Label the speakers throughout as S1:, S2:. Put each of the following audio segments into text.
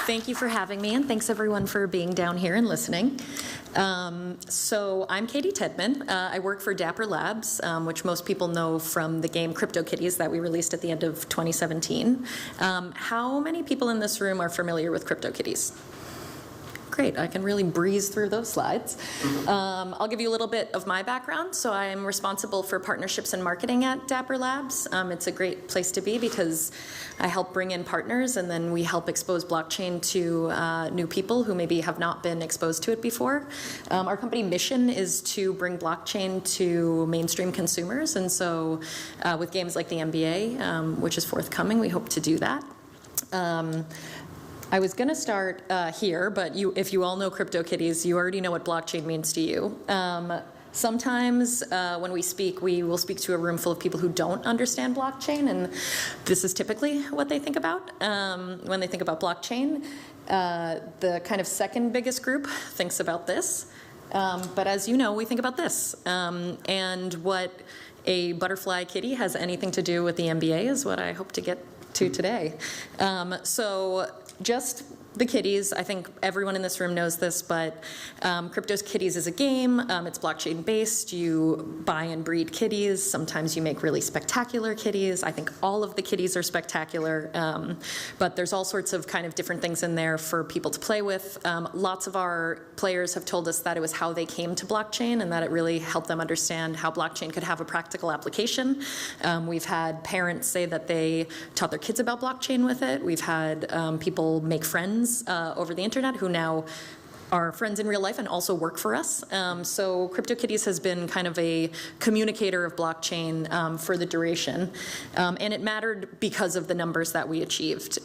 S1: Thank you for having me, and thanks everyone for being down here and listening. So I'm Caty Tedman. I work for Dapper Labs, which most people know from the game CryptoKitties that we released at the end of 2017. How many people in this room are familiar with CryptoKitties? Great, I can really breeze through those slides. I'll give you a little bit of my background. So I'm responsible for partnerships and marketing at Dapper Labs. It's a great place to be because I help bring in partners, and then we help expose blockchain to new people who maybe have not been exposed to it before. Our company mission is to bring blockchain to mainstream consumers, and so with games like the NBA, which is forthcoming, we hope to do that. I was going to start here, but if you all know CryptoKitties, you already know what blockchain means to you. Sometimes when we speak, we will speak to a room full of people who don't understand blockchain, and this is typically what they think about when they think about blockchain. The kind of second biggest group thinks about this, but as you know, we think about this. And what a butterfly kitty has anything to do with the NBA is what I hope to get to today. So just the kitties, I think everyone in this room knows this, but CryptoKitties is a game. It's blockchain based. You buy and breed kitties. Sometimes you make really spectacular kitties. I think all of the kitties are spectacular, but there's all sorts of kind of different things in there for people to play with. Lots of our players have told us that it was how they came to blockchain and that it really helped them understand how blockchain could have a practical application. We've had parents say that they taught their kids about blockchain with it. We've had people make friends over the internet who now are friends in real life and also work for us. So CryptoKitties has been kind of a communicator of blockchain for the duration. And it mattered because of the numbers that we achieved.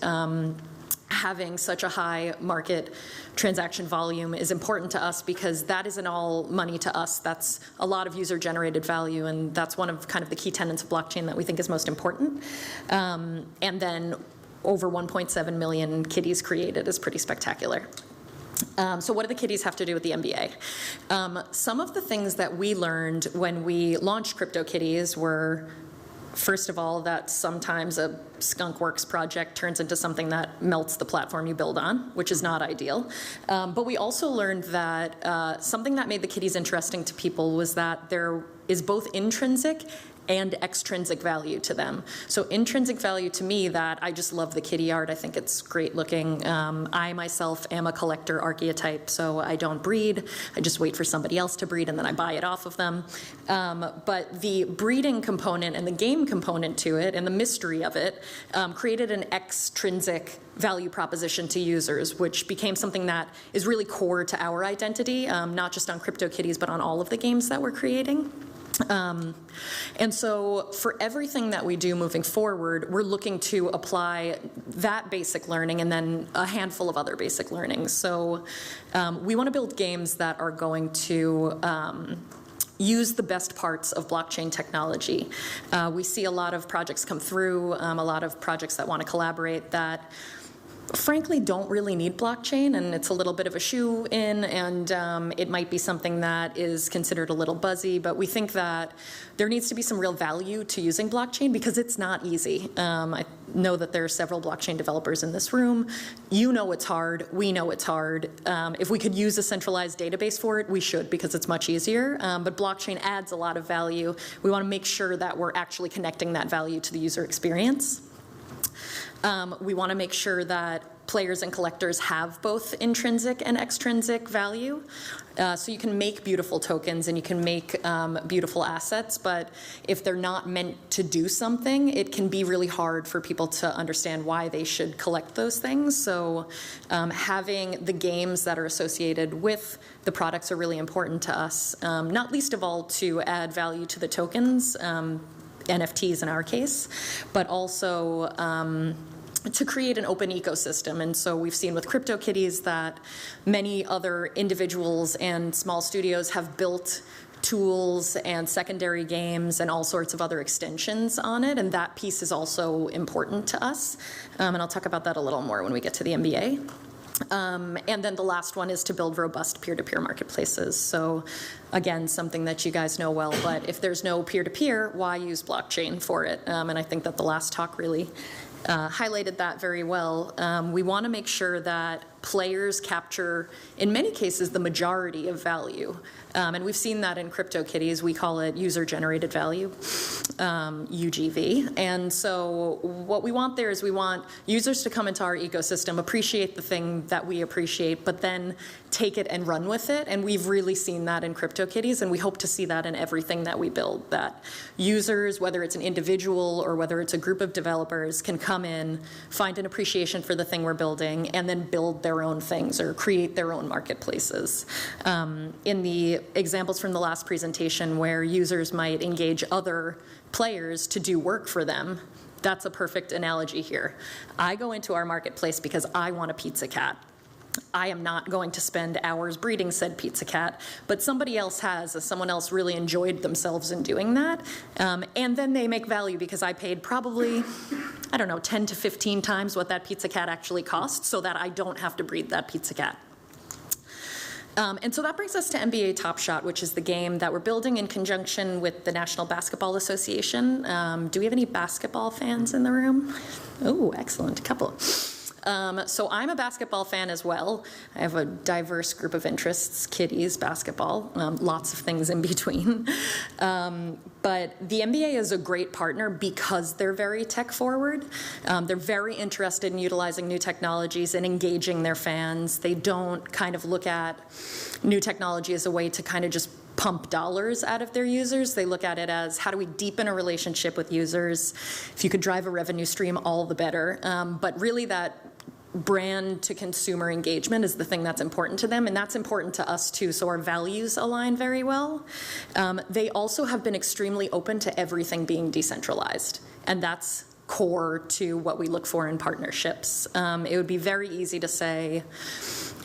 S1: Having such a high market transaction volume is important to us because that isn't all money to us. That's a lot of user-generated value, and that's one of kind of the key tenets of blockchain that we think is most important. And then over 1.7 million kitties created is pretty spectacular. So what do the kitties have to do with the NBA? Some of the things that we learned when we launched CryptoKitties were, first of all, that sometimes a skunkworks project turns into something that melts the platform you build on, which is not ideal. But we also learned that something that made the kitties interesting to people was that there is both intrinsic and extrinsic value to them. So intrinsic value to me, that I just love the kitty art. I think it's great looking. I myself am a collector archetype, so I don't breed. I just wait for somebody else to breed and then I buy it off of them. But the breeding component and the game component to it and the mystery of it created an extrinsic value proposition to users, which became something that is really core to our identity, not just on CryptoKitties, but on all of the games that we're creating. And so for everything that we do moving forward, we're looking to apply that basic learning and then a handful of other basic learnings. So we want to build games that are going to use the best parts of blockchain technology. We see a lot of projects come through, a lot of projects that want to collaborate that frankly don't really need blockchain, and it's a little bit of a shoe-in, and it might be something that is considered a little buzzy, but we think that there needs to be some real value to using blockchain because it's not easy. I know that there are several blockchain developers in this room. You know it's hard. We know it's hard. If we could use a centralized database for it, we should because it's much easier, but blockchain adds a lot of value. We want to make sure that we're actually connecting that value to the user experience. We want to make sure that players and collectors have both intrinsic and extrinsic value. So you can make beautiful tokens and you can make beautiful assets, but if they're not meant to do something, it can be really hard for people to understand why they should collect those things. So having the games that are associated with the products are really important to us, not least of all to add value to the tokens, NFTs in our case, but also to create an open ecosystem. And so we've seen with CryptoKitties that many other individuals and small studios have built tools and secondary games and all sorts of other extensions on it, and that piece is also important to us. And I'll talk about that a little more when we get to the NBA. And then the last one is to build robust peer-to-peer marketplaces. So again, something that you guys know well, but if there's no peer-to-peer, why use blockchain for it? And I think that the last talk really highlighted that very well. We want to make sure that players capture, in many cases, the majority of value. And we've seen that in CryptoKitties. We call it user-generated value, UGV. And so what we want there is we want users to come into our ecosystem, appreciate the thing that we appreciate, but then take it and run with it. And we've really seen that in CryptoKitties, and we hope to see that in everything that we build, that users, whether it's an individual or whether it's a group of developers, can come in, find an appreciation for the thing we're building, and then build their own things or create their own marketplaces. In the examples from the last presentation where users might engage other players to do work for them, that's a perfect analogy here. I go into our marketplace because I want a pizza cat. I am not going to spend hours breeding said pizza cat, but somebody else has, someone else really enjoyed themselves in doing that. And then they make value because I paid probably, I don't know, 10 to 15 times what that pizza cat actually costs so that I don't have to breed that pizza cat. And so that brings us to NBA Top Shot, which is the game that we're building in conjunction with the National Basketball Association. Do we have any basketball fans in the room? Oh, excellent, a couple. So I'm a basketball fan as well. I have a diverse group of interests, kitties, basketball, lots of things in between. But the NBA is a great partner because they're very tech forward. They're very interested in utilizing new technologies and engaging their fans. They don't kind of look at new technology as a way to kind of just pump dollars out of their users. They look at it as, how do we deepen a relationship with users? If you could drive a revenue stream, all the better. But really that brand to consumer engagement is the thing that's important to them, and that's important to us too, so our values align very well. They also have been extremely open to everything being decentralized, and that's core to what we look for in partnerships. It would be very easy to say,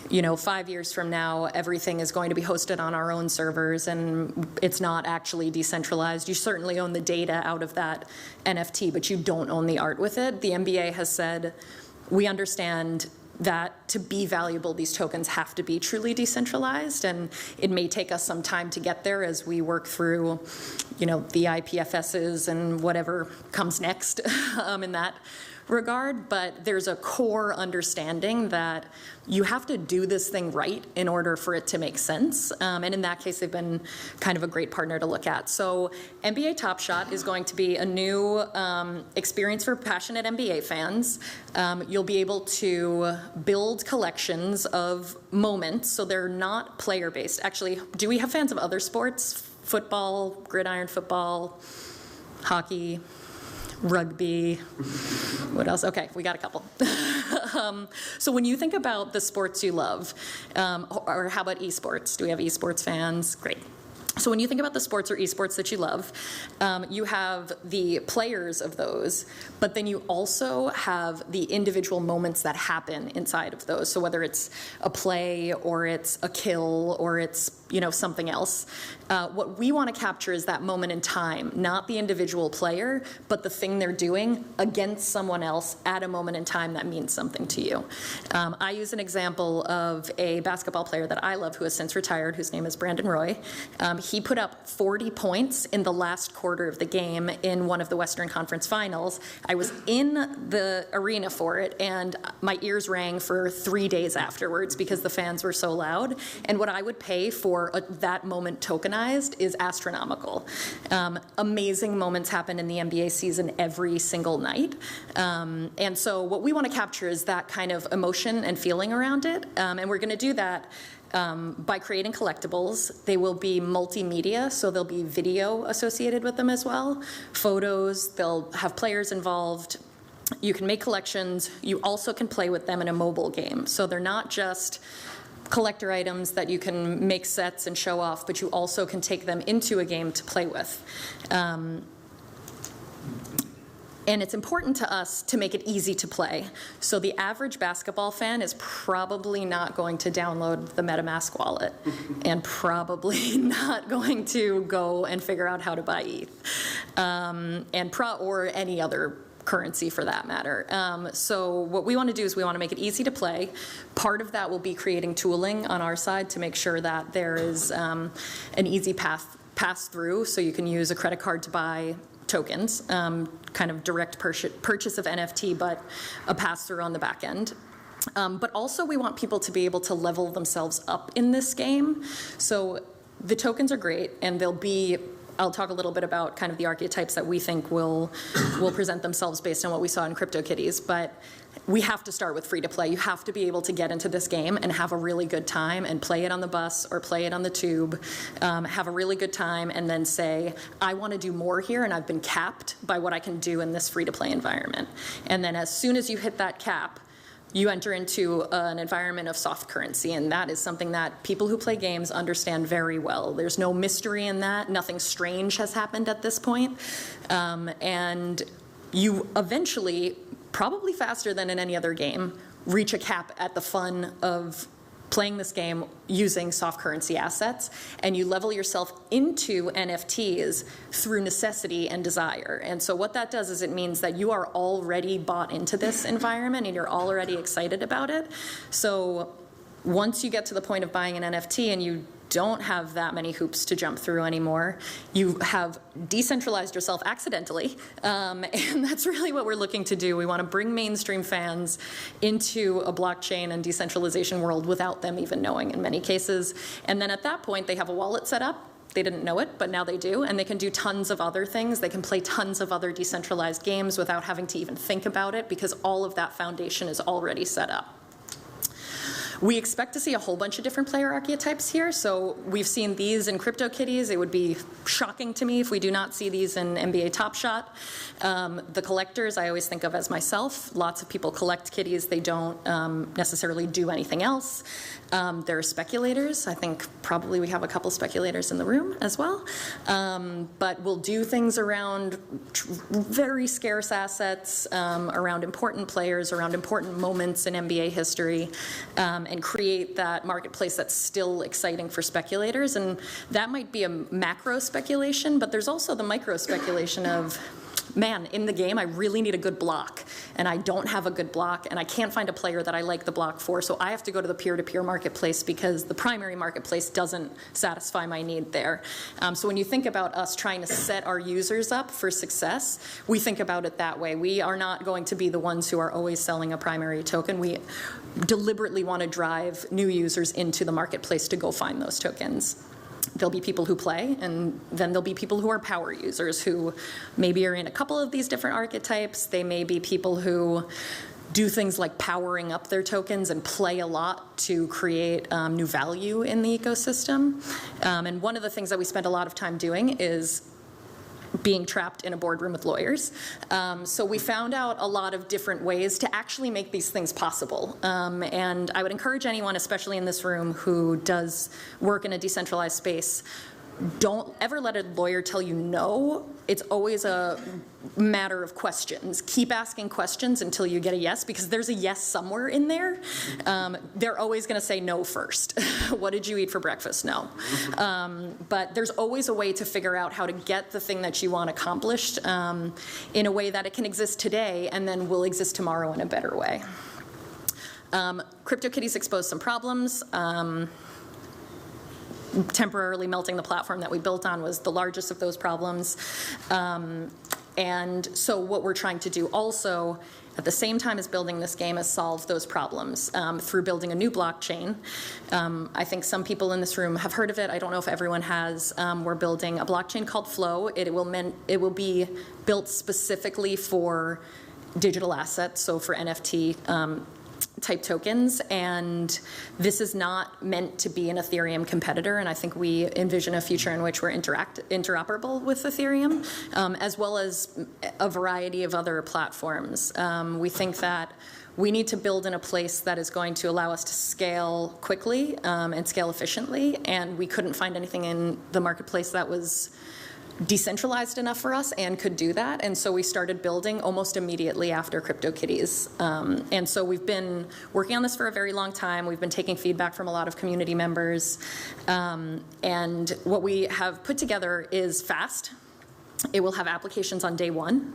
S1: you know, 5 years from now, everything is going to be hosted on our own servers and it's not actually decentralized. You certainly own the data out of that NFT, but you don't own the art with it. The NBA has said, we understand that to be valuable, these tokens have to be truly decentralized, and it may take us some time to get there as we work through, you know, the IPFSs and whatever comes next in that regard, but there's a core understanding that you have to do this thing right in order for it to make sense. And in that case, they've been kind of a great partner to look at. So NBA Top Shot is going to be a new experience for passionate NBA fans. You'll be able to build collections of moments, so they're not player-based. Actually, do we have fans of other sports? Football, gridiron football, hockey, rugby, what else? Okay, we got a couple. So when you think about the sports you love, or how about esports? Do we have esports fans? Great. So when you think about the sports or esports that you love, you have the players of those, but then you also have the individual moments that happen inside of those. So whether it's a play or it's a kill or it's, you know, something else. What we want to capture is that moment in time, not the individual player, but the thing they're doing against someone else at a moment in time that means something to you. I use an example of a basketball player that I love who has since retired, whose name is Brandon Roy. He put up 40 points in the last quarter of the game in one of the Western Conference Finals. I was in the arena for it, and my ears rang for 3 days afterwards because the fans were so loud. And what I would pay for that moment tokenized is astronomical. Amazing moments happen in the NBA season every single night. And so what we want to capture is that kind of emotion and feeling around it. And we're going to do that by creating collectibles. They will be multimedia, so there'll be video associated with them as well. Photos, they'll have players involved. You can make collections. You also can play with them in a mobile game. So they're not just collector items that you can make sets and show off, but you also can take them into a game to play with. And it's important to us to make it easy to play. So the average basketball fan is probably not going to download the MetaMask wallet and probably not going to go and figure out how to buy ETH or any other currency for that matter. So what we want to do is we want to make it easy to play. Part of that will be creating tooling on our side to make sure that there is an easy pass through, so you can use a credit card to buy tokens, kind of direct purchase of NFT, but a pass-through on the back end. But also we want people to be able to level themselves up in this game. So the tokens are great, and I'll talk a little bit about kind of the archetypes that we think will present themselves based on what we saw in CryptoKitties, but we have to start with free to play. You have to be able to get into this game and have a really good time and play it on the bus or play it on the tube, have a really good time, and then say, I want to do more here, and I've been capped by what I can do in this free to play environment. And then as soon as you hit that cap, you enter into an environment of soft currency, and that is something that people who play games understand very well. There's no mystery in that. Nothing strange has happened at this point. And you eventually, probably faster than in any other game, reach a cap at the fun of playing this game using soft currency assets, and you level yourself into NFTs through necessity and desire. And so what that does is it means that you are already bought into this environment and you're already excited about it. So once you get to the point of buying an NFT and you don't have that many hoops to jump through anymore, you have decentralized yourself accidentally, and that's really what we're looking to do. We want to bring mainstream fans into a blockchain and decentralization world without them even knowing in many cases. And then at that point, they have a wallet set up. They didn't know it, but now they do, and they can do tons of other things. They can play tons of other decentralized games without having to even think about it, because all of that foundation is already set up. We expect to see a whole bunch of different player archetypes here. So we've seen these in CryptoKitties. It would be shocking to me if we do not see these in NBA Top Shot. The collectors I always think of as myself. Lots of people collect kitties. They don't necessarily do anything else. There are speculators. I think probably we have a couple speculators in the room as well. But we'll do things around very scarce assets, around important players, around important moments in NBA history, and create that marketplace that's still exciting for speculators. And that might be a macro speculation, but there's also the micro speculation of, man, in the game, I really need a good block, and I don't have a good block, and I can't find a player that I like the block for, so I have to go to the peer-to-peer marketplace because the primary marketplace doesn't satisfy my need there. So when you think about us trying to set our users up for success, we think about it that way. We are not going to be the ones who are always selling a primary token. We deliberately want to drive new users into the marketplace to go find those tokens. There'll be people who play, and then there'll be people who are power users who maybe are in a couple of these different archetypes. They may be people who do things like powering up their tokens and play a lot to create new value in the ecosystem. And one of the things that we spend a lot of time doing is being trapped in a boardroom with lawyers. So we found out a lot of different ways to actually make these things possible. And I would encourage anyone, especially in this room, who does work in a decentralized space, don't ever let a lawyer tell you no. It's always a matter of questions. Keep asking questions until you get a yes, because there's a yes somewhere in there. They're always going to say no first. What did you eat for breakfast? No. But there's always a way to figure out how to get the thing that you want accomplished in a way that it can exist today and then will exist tomorrow in a better way. CryptoKitties exposed some problems. Temporarily melting the platform that we built on was the largest of those problems. And so what we're trying to do also at the same time as building this game is solve those problems through building a new blockchain. I think some people in this room have heard of it. I don't know if everyone has. We're building a blockchain called Flow. It will be built specifically for digital assets, so for NFT type tokens, and this is not meant to be an Ethereum competitor, and I think we envision a future in which we're interoperable with Ethereum, as well as a variety of other platforms. We think that we need to build in a place that is going to allow us to scale quickly and scale efficiently, and we couldn't find anything in the marketplace that was decentralized enough for us and could do that, and so we started building almost immediately after CryptoKitties. And so we've been working on this for a very long time. We've been taking feedback from a lot of community members, and what we have put together is fast. It will have applications on day one,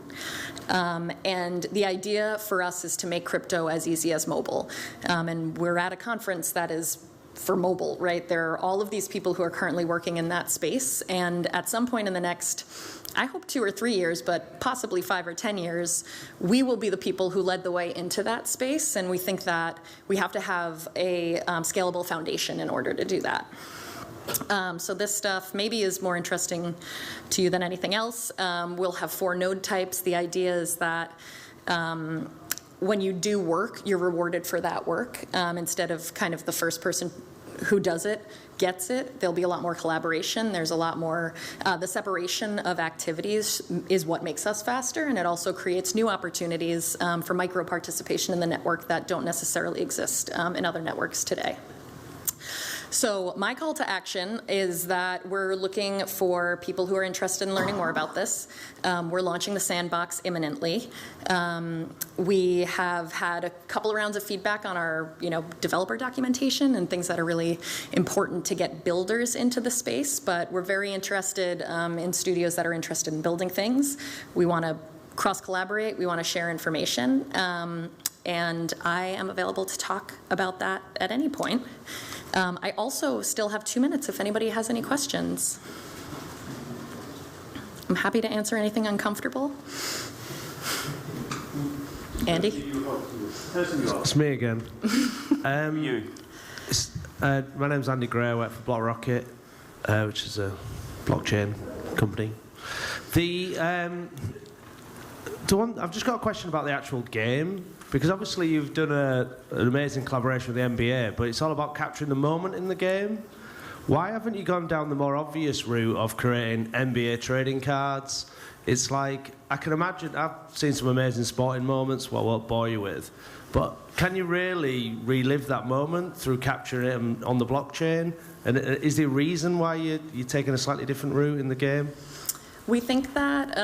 S1: and the idea for us is to make crypto as easy as mobile. And we're at a conference that is for mobile, right? There are all of these people who are currently working in that space, and at some point in the next, I hope 2 or 3 years, but possibly 5 or 10 years, we will be the people who led the way into that space, and we think that we have to have a scalable foundation in order to do that. So this stuff maybe is more interesting to you than anything else. We'll have 4 node types. The idea is that when you do work, you're rewarded for that work. Instead of kind of the first person who does it gets it, there'll be a lot more collaboration. There's a lot more, the separation of activities is what makes us faster, and it also creates new opportunities for micro participation in the network that don't necessarily exist in other networks today. So my call to action is that we're looking for people who are interested in learning more about this. We're launching the sandbox imminently. We have had a couple of rounds of feedback on our developer documentation and things that are really important to get builders into the space, but we're very interested in studios that are interested in building things. We want to cross-collaborate. We want to share information. And I am available to talk about that at any point. I also still have 2 minutes if anybody has any questions. I'm happy to answer anything uncomfortable. Andy?
S2: It's me again. My name's Andy Gray. I work for BlockRocket, which is a blockchain company. I've just got a question about the actual game. Because obviously you've done an amazing collaboration with the NBA, but it's all about capturing the moment in the game. Why haven't you gone down the more obvious route of creating NBA trading cards? It's like, I can imagine, I've seen some amazing sporting moments, what I won't bore you with, but can you really relive that moment through capturing it on the blockchain? And is there a reason why you're taking a slightly different route in the game?
S1: We think that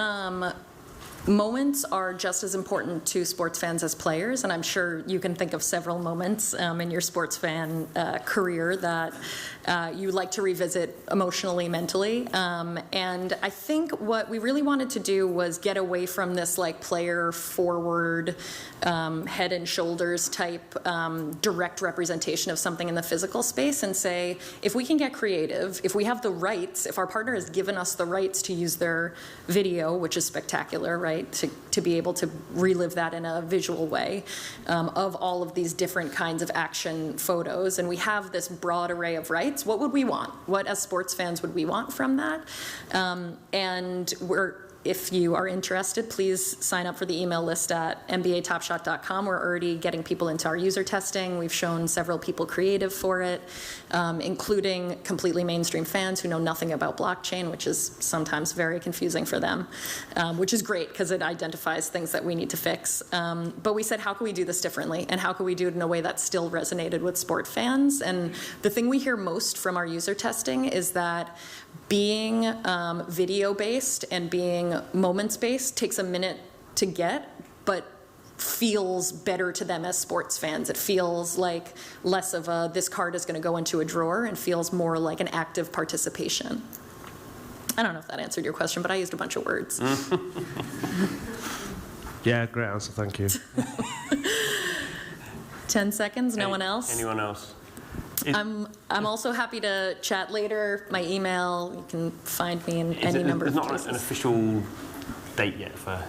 S1: moments are just as important to sports fans as players, and I'm sure you can think of several moments in your sports fan career that you like to revisit emotionally, mentally. And I think what we really wanted to do was get away from this like player forward, head and shoulders type direct representation of something in the physical space and say, if we can get creative, if we have the rights, if our partner has given us the rights to use their video, which is spectacular, right? To be able to relive that in a visual way of all of these different kinds of action photos. And we have this broad array of rights. What would we want? What, as sports fans, would we want from that? And if you are interested, please sign up for the email list at nbatopshot.com. We're already getting people into our user testing. We've shown several people creative for it, including completely mainstream fans who know nothing about blockchain, which is sometimes very confusing for them, which is great because it identifies things that we need to fix. But we said, how can we do this differently? And how can we do it in a way that still resonated with sport fans? And the thing we hear most from our user testing is that being video-based and being moments-based takes a minute to get, but feels better to them as sports fans. It feels like less of a, this card is going to go into a drawer, and feels more like an active participation. I don't know if that answered your question, but I used a bunch of words.
S2: Yeah, great answer, thank you.
S1: 10 seconds, no one else?
S3: Anyone else?
S1: I'm also happy to chat later. My email, you can find me in any number of places.
S3: There's not an official date yet for...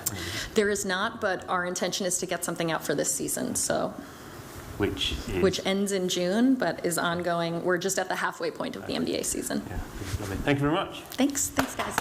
S1: There is not, but our intention is to get something out for this season, so... Which ends in June, but is ongoing. We're just at the halfway point of the NBA season.
S3: Yeah, lovely. Thank you very much.
S1: Thanks, guys.